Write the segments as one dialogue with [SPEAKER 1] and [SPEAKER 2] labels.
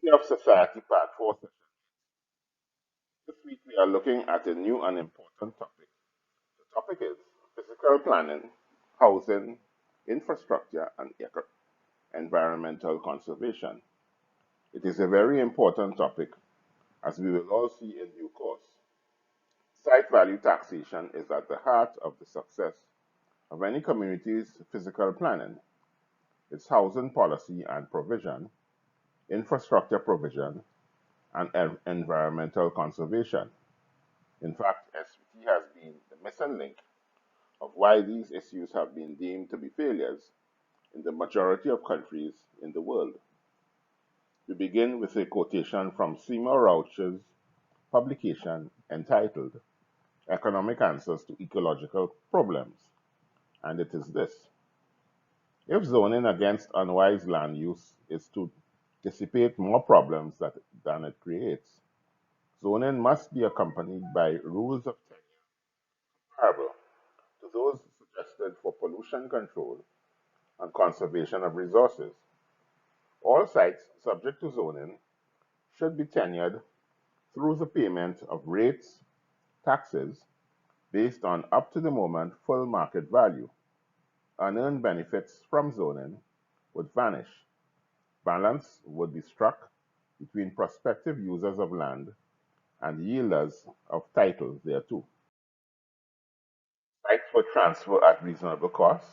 [SPEAKER 1] Unity of Society Part 4 session. This week we are looking at a new and important topic. The topic is physical planning, housing, infrastructure, and environmental conservation. It is a very important topic, as we will all see in due course. Site value taxation is at the heart of the success of any community's physical planning, its housing policy and provision, infrastructure provision, and environmental conservation. In fact, SVT has been the missing link of why these issues have been deemed to be failures in the majority of countries in the world. We begin with a quotation from Seymour Rauch's publication entitled Economic Answers to Ecological Problems, and it is this. If zoning against unwise land use is to dissipate more problems than it creates, zoning must be accompanied by rules of tenure comparable to those suggested for pollution control and conservation of resources. All sites subject to zoning should be tenured through the payment of rates, taxes, based on up to the moment full market value. Unearned benefits from zoning would vanish. Balance would be struck between prospective users of land and yielders of title thereto. Sites would transfer at reasonable cost.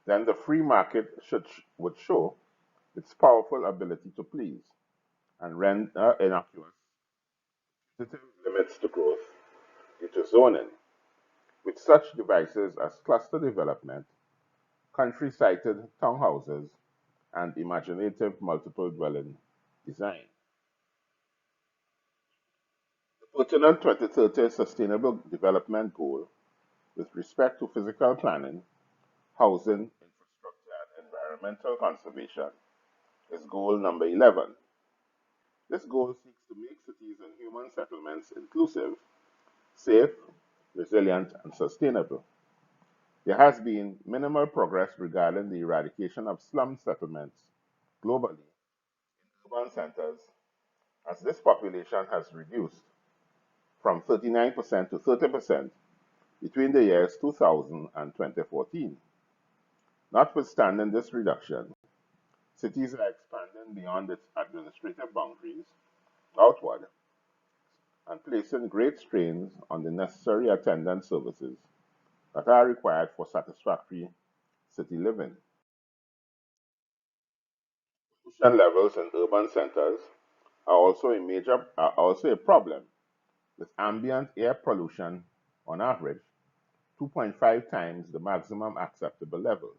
[SPEAKER 1] Then the free market would show its powerful ability to please and render innocuous putative limits to growth due to zoning. With such devices as cluster development, country-sited townhouses, and imaginative multiple dwelling design. The pertinent 2030 Sustainable Development Goal with respect to physical planning, housing, infrastructure, and environmental conservation is goal number 11. This goal seeks to make cities and human settlements inclusive, safe, resilient, and sustainable. There has been minimal progress regarding the eradication of slum settlements globally in urban centers, as this population has reduced from 39% to 30% between the years 2000 and 2014. Notwithstanding this reduction, cities are expanding beyond its administrative boundaries outward and placing great strains on the necessary attendant services that are required for satisfactory city living. Pollution levels in urban centers are also a problem, with ambient air pollution on average 2.5 times the maximum acceptable levels,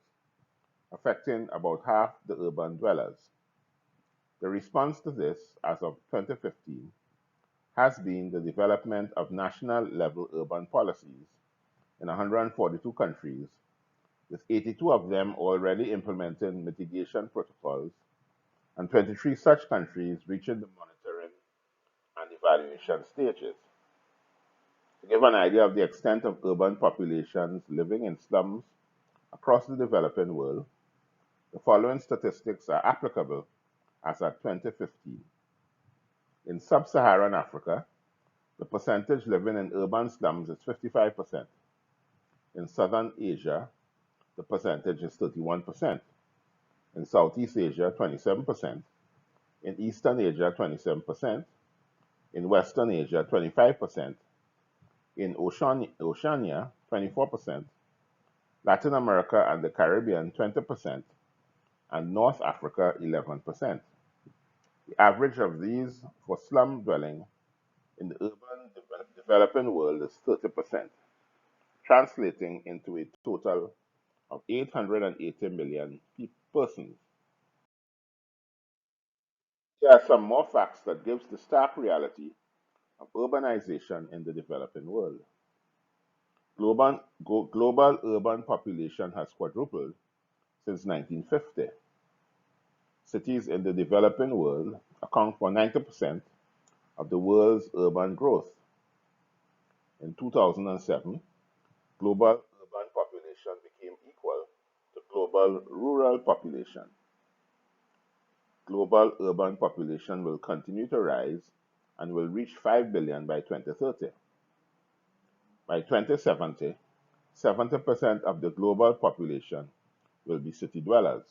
[SPEAKER 1] affecting about half the urban dwellers. The response to this, as of 2015, has been the development of national level urban policies in 142 countries, with 82 of them already implementing mitigation protocols and 23 such countries reaching the monitoring and evaluation stages. To give an idea of the extent of urban populations living in slums across the developing world, the following statistics are applicable as at 2015. In sub-Saharan Africa, the percentage living in urban slums is 55%. In Southern Asia, the percentage is 31%. In Southeast Asia, 27%. In Eastern Asia, 27%. In Western Asia, 25%. In Oceania, 24%. Latin America and the Caribbean, 20%. And North Africa, 11%. The average of these for slum dwelling in the urban developing world is 30%, translating into a total of 880 million persons. Here are some more facts that gives the stark reality of urbanization in the developing world. Global urban population has quadrupled since 1950. Cities in the developing world account for 90% of the world's urban growth. In 2007, global urban population became equal to global rural population. global urban population will continue to rise and will reach 5 billion by 2030. By 2070, 70% of the global population will be city dwellers.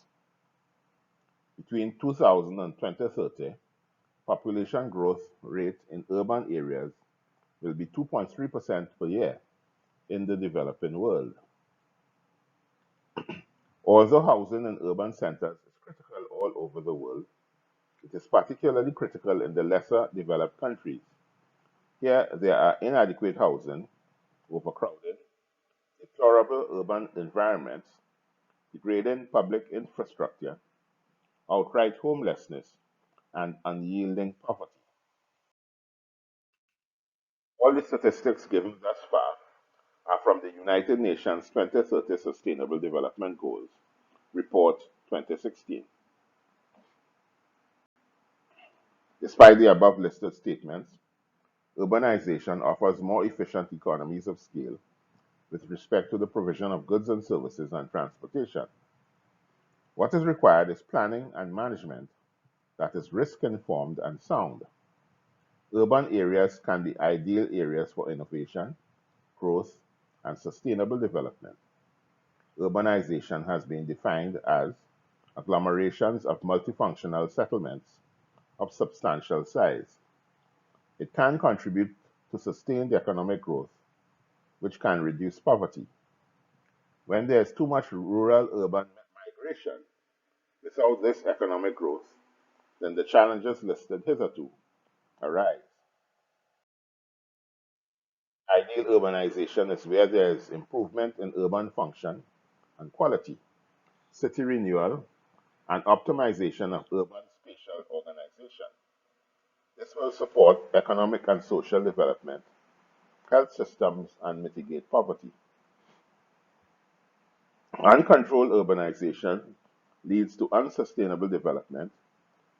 [SPEAKER 1] Between 2000 and 2030, population growth rate in urban areas will be 2.3% per year in the developing world. Although housing in urban centers is critical all over the world, it is particularly critical in the lesser developed countries. Here, there are inadequate housing, overcrowding, deplorable urban environments, degrading public infrastructure, outright homelessness, and unyielding poverty. All the statistics given thus far are from the United Nations 2030 Sustainable Development Goals, Report 2016. Despite the above listed statements, urbanization offers more efficient economies of scale with respect to the provision of goods and services and transportation. What is required is planning and management that is risk informed and sound. Urban areas can be ideal areas for innovation, growth, and sustainable development. Urbanization has been defined as agglomerations of multifunctional settlements of substantial size. It can contribute to sustained economic growth, which can reduce poverty. When there is too much rural urban migration without this economic growth, then the challenges listed hitherto arise. Ideal urbanization is where there is improvement in urban function and quality, city renewal, and optimization of urban spatial organization. This will support economic and social development, health systems, and mitigate poverty. Uncontrolled urbanization leads to unsustainable development,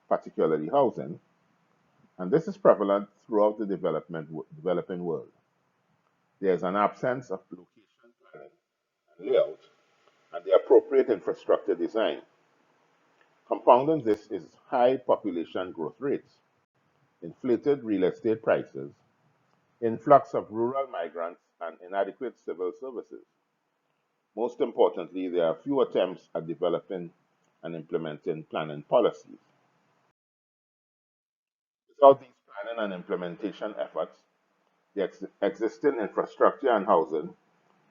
[SPEAKER 1] particularly housing, and this is prevalent throughout the developing world. There is an absence of location planning and layout and the appropriate infrastructure design. Compounding this is high population growth rates, inflated real estate prices, influx of rural migrants, and inadequate civil services. Most importantly, there are few attempts at developing and implementing planning policies. Without these planning and implementation efforts, the existing infrastructure and housing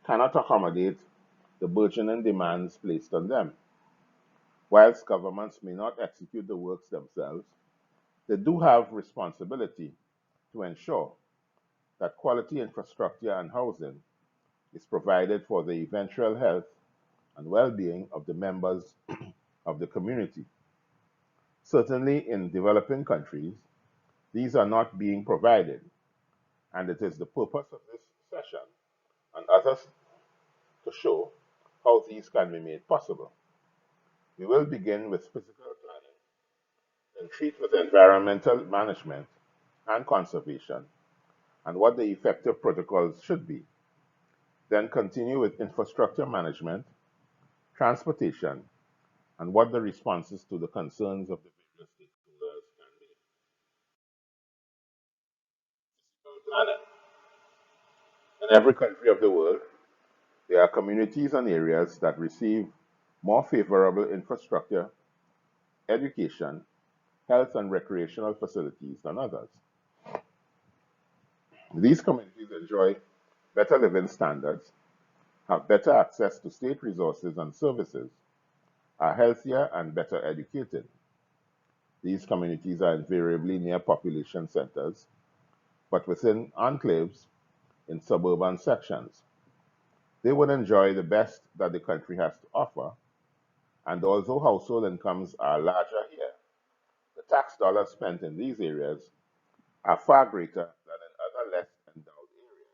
[SPEAKER 1] cannot accommodate the burgeoning demands placed on them. Whilst governments may not execute the works themselves, they do have responsibility to ensure that quality infrastructure and housing is provided for the eventual health and well-being of the members of the community. Certainly in developing countries, these are not being provided, and it is the purpose of this session and others to show how these can be made possible. We will begin with physical planning, then treat with environmental management and conservation and what the effective protocols should be, then continue with infrastructure management, transportation, and what the responses to the concerns of the various stakeholders can be. Planet. In every country of the world, there are communities and areas that receive more favorable infrastructure, education, health, and recreational facilities than others. These communities enjoy better living standards, have better access to state resources and services, are healthier and better educated. These communities are invariably near population centers, but within enclaves in suburban sections. They would enjoy the best that the country has to offer, and although household incomes are larger here, the tax dollars spent in these areas are far greater than in other less endowed areas.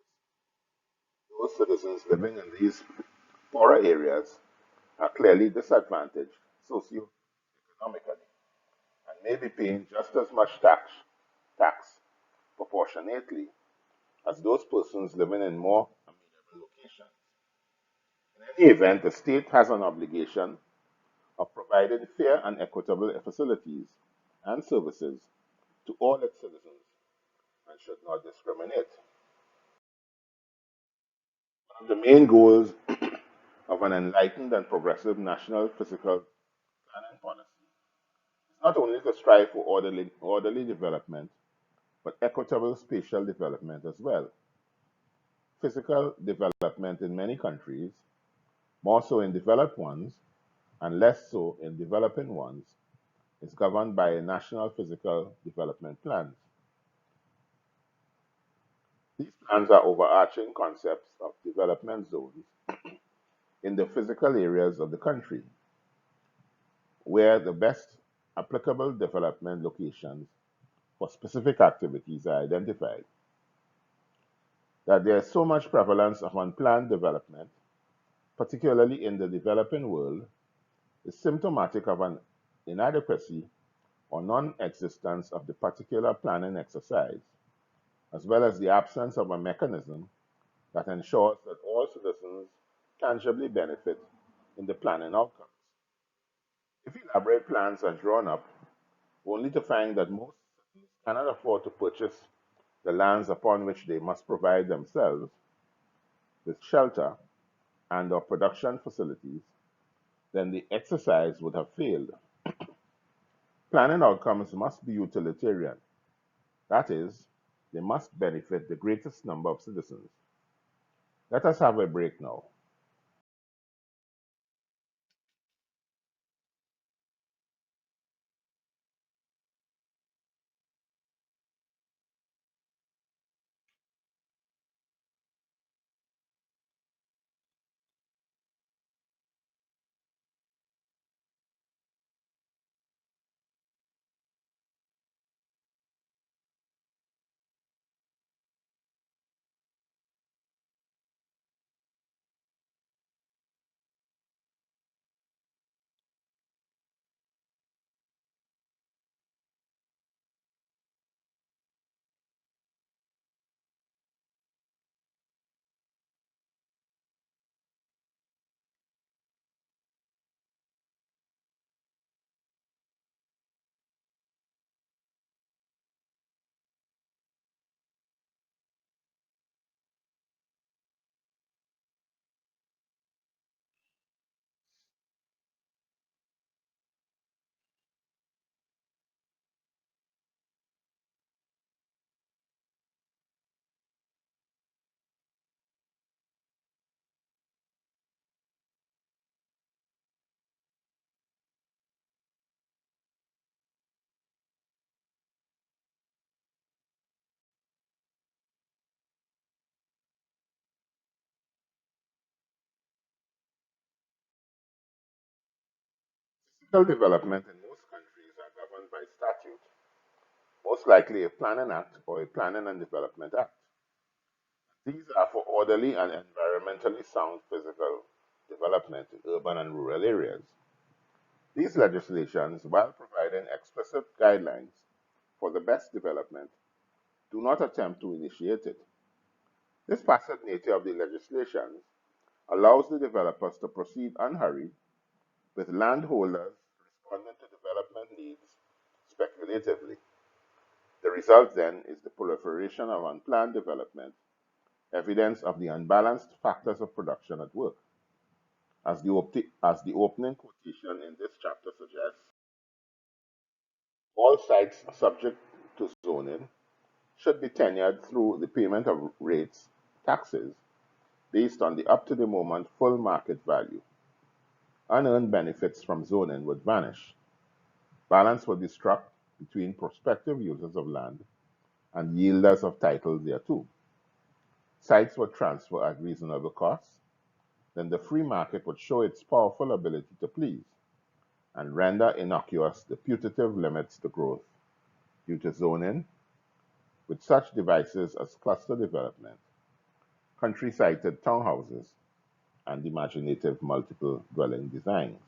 [SPEAKER 1] Those citizens living in these poorer areas are clearly disadvantaged socioeconomically and may be paying just as much tax proportionately as those persons living in more amenable locations. In any event, the state has an obligation of providing fair and equitable facilities and services to all its citizens and should not discriminate. One of the main goals of an enlightened and progressive national physical planning policy is not only to strive for orderly development, but equitable spatial development as well. Physical development in many countries, more so in developed ones and less so in developing ones, is governed by national physical development plans. These plans are overarching concepts of development zones in the physical areas of the country, where the best applicable development locations for specific activities are identified. That there is so much prevalence of unplanned development, particularly in the developing world, is symptomatic of an inadequacy or non existence of the particular planning exercise, as well as the absence of a mechanism that ensures that all citizens tangibly benefit in the planning outcomes. If elaborate plans are drawn up, only to find that most cities cannot afford to purchase the lands upon which they must provide themselves with shelter and or production facilities, then the exercise would have failed. Planning outcomes must be utilitarian. That is, they must benefit the greatest number of citizens. Let us have a break now. Physical development in most countries are governed by statute, most likely a planning act or a planning and development act. These are for orderly and environmentally sound physical development in urban and rural areas. These legislations, while providing explicit guidelines for the best development, do not attempt to initiate it. This passive nature of the legislations allows the developers to proceed unhurried, with landholders responding to development needs speculatively. The result then is the proliferation of unplanned development, evidence of the unbalanced factors of production at work. As the opening quotation in this chapter suggests, all sites subject to zoning should be tenured through the payment of rates, taxes, based on the up to the moment full market value. Unearned benefits from zoning would vanish. Balance would be struck between prospective users of land and yielders of title thereto. Sites would transfer at reasonable costs, then the free market would show its powerful ability to please and render innocuous the putative limits to growth due to zoning, with such devices as cluster development, country-sited townhouses, and imaginative multiple dwelling designs.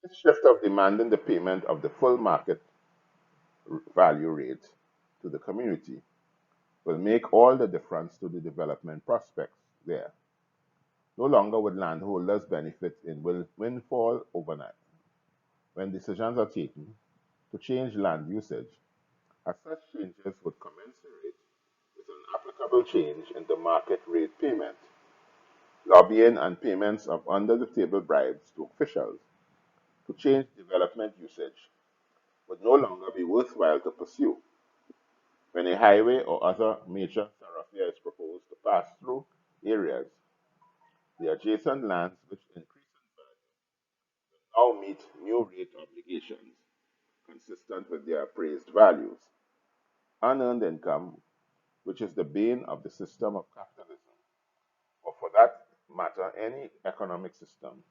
[SPEAKER 1] This shift of demanding the payment of the full market value rate to the community will make all the difference to the development prospects there. No longer would landholders benefit in windfall overnight when decisions are taken to change land usage, as such changes would commensurate with an applicable change in the market rate payment. Lobbying and payments of under the table bribes to officials to change development usage would no longer be worthwhile to pursue when a highway or other major thoroughfare is proposed to pass through areas. The adjacent lands which increase in value now meet new rate obligations consistent with their appraised values. Unearned income, which is the bane of the system of capitalism, or for that matter, any economic system,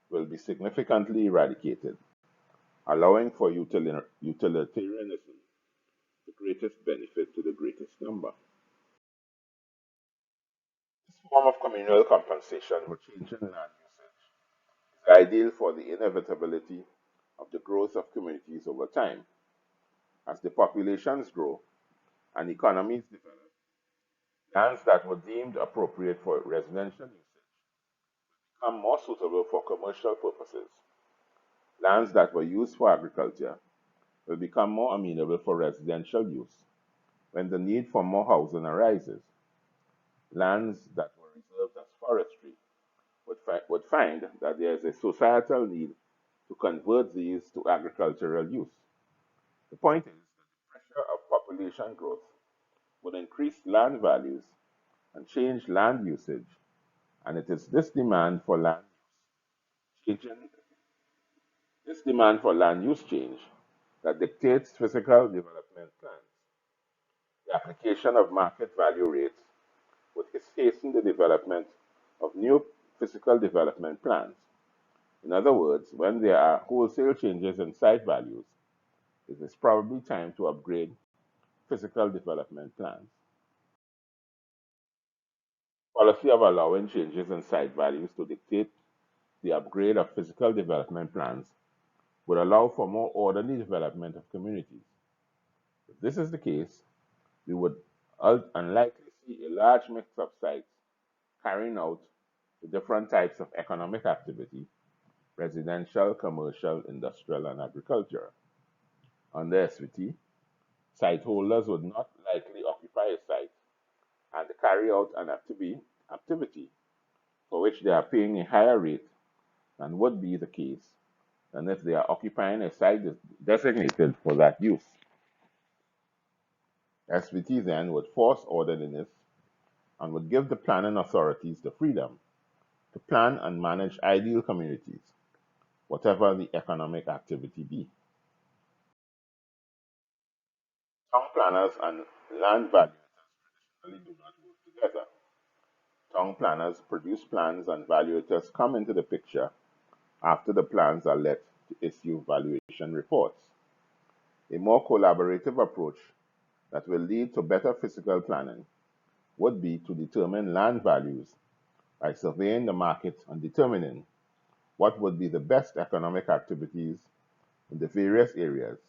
[SPEAKER 1] will be significantly eradicated, allowing for utilitarianism, the greatest benefit to the greatest number. This form of communal compensation for changing land usage is ideal for the inevitability of the growth of communities over time. As the populations grow and economies develop, lands that were deemed appropriate for residential usage become more suitable for commercial purposes. Lands that were used for agriculture will become more amenable for residential use when the need for more housing arises. Lands that were reserved as forestry would find that there is a societal need to convert these to agricultural use. The point is that the pressure of population growth would increase land values and change land usage, and it is this demand for land use change that dictates physical development plans. The application of market value rates would hasten the development of new physical development plans. In other words, when there are wholesale changes in site values, it is probably time to upgrade physical development plans. Policy of allowing changes in site values to dictate the upgrade of physical development plans would allow for more orderly development of communities. If this is the case, we would unlikely see a large mix of sites carrying out the different types of economic activity: residential, commercial, industrial, and agriculture. Under SVT, site holders would not likely occupy a site and carry out an activity for which they are paying a higher rate than would be the case than if they are occupying a site designated for that use. SVT then would force orderliness and would give the planning authorities the freedom to plan and manage ideal communities, whatever the economic activity be. Town planners and land valuators traditionally do not work together. Town planners produce plans and valuators come into the picture after the plans are let to issue valuation reports. A more collaborative approach that will lead to better physical planning would be to determine land values by surveying the market and determining what would be the best economic activities in the various areas,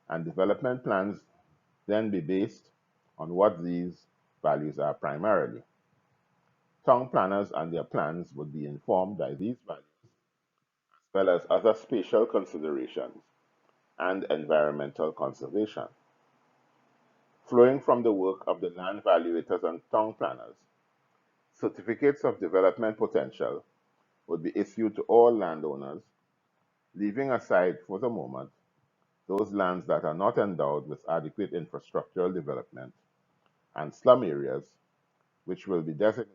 [SPEAKER 1] and development plans then be based on what these values are primarily. Town planners and their plans would be informed by these values, as well as other spatial considerations and environmental conservation. Flowing from the work of the land valuators and town planners, certificates of development potential would be issued to all landowners, leaving aside for the moment those lands that are not endowed with adequate infrastructural development and slum areas, which will be designated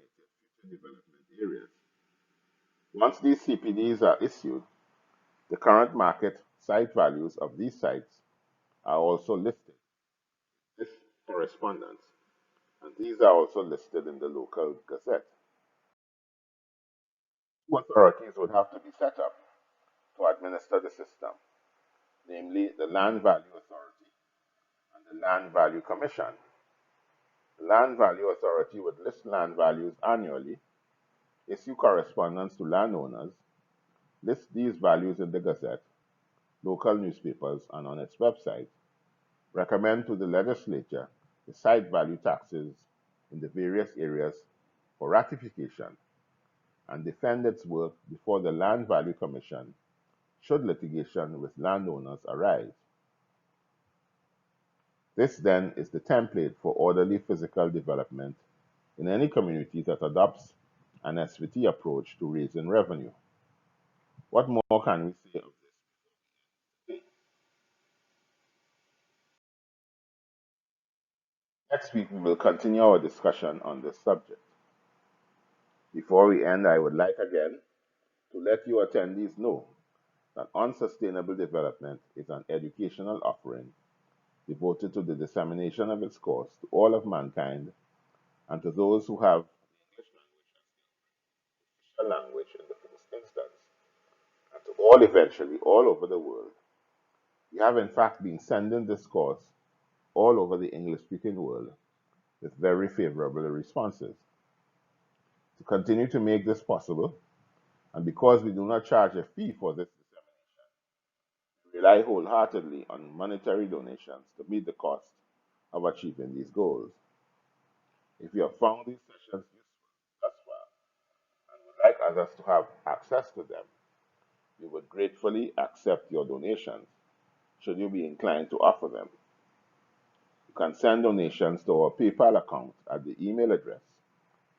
[SPEAKER 1] future development areas. Once these CPDs are issued, the current market site values of these sites are also listed. This correspondence, and these are also listed in the local gazette. Two authorities would have to be set up to administer the system, namely the Land Value Authority and the Land Value Commission. The Land Value Authority would list land values annually, issue correspondence to landowners, list these values in the Gazette, local newspapers, and on its website, recommend to the legislature the site value taxes in the various areas for ratification, and defend its work before the Land Value Commission should litigation with landowners arise. This then is the template for orderly physical development in any community that adopts an SVT approach to raising revenue. What more can we say of this? Next week, we will continue our discussion on this subject. Before we end, I would like again to let you attendees know that unsustainable development is an educational offering devoted to the dissemination of its course to all of mankind and to those who have the English language as their language in the first instance, and to all eventually all over the world. We have in fact been sending this course all over the English-speaking world with very favorable responses. To continue to make this possible, and because we do not charge a fee for this dissemination, we rely wholeheartedly on monetary donations to meet the cost of achieving these goals. If you have found these sessions useful thus far and would like others to have access to them, we would gratefully accept your donations should you be inclined to offer them. You can send donations to our PayPal account at the email address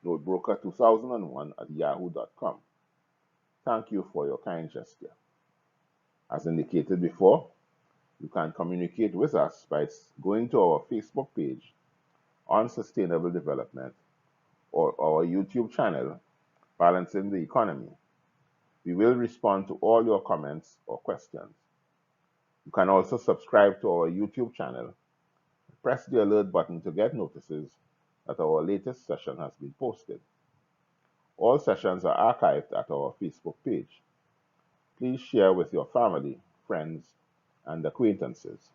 [SPEAKER 1] notebroker2001@yahoo.com. Thank you for your kind gesture. As indicated before, you can communicate with us by going to our Facebook page on sustainable development or our YouTube channel, Balancing the Economy. We will respond to all your comments or questions. You can also subscribe to our YouTube channel. Press the alert button to get notices that our latest session has been posted. All sessions are archived at our Facebook page. Please share with your family, friends, and acquaintances.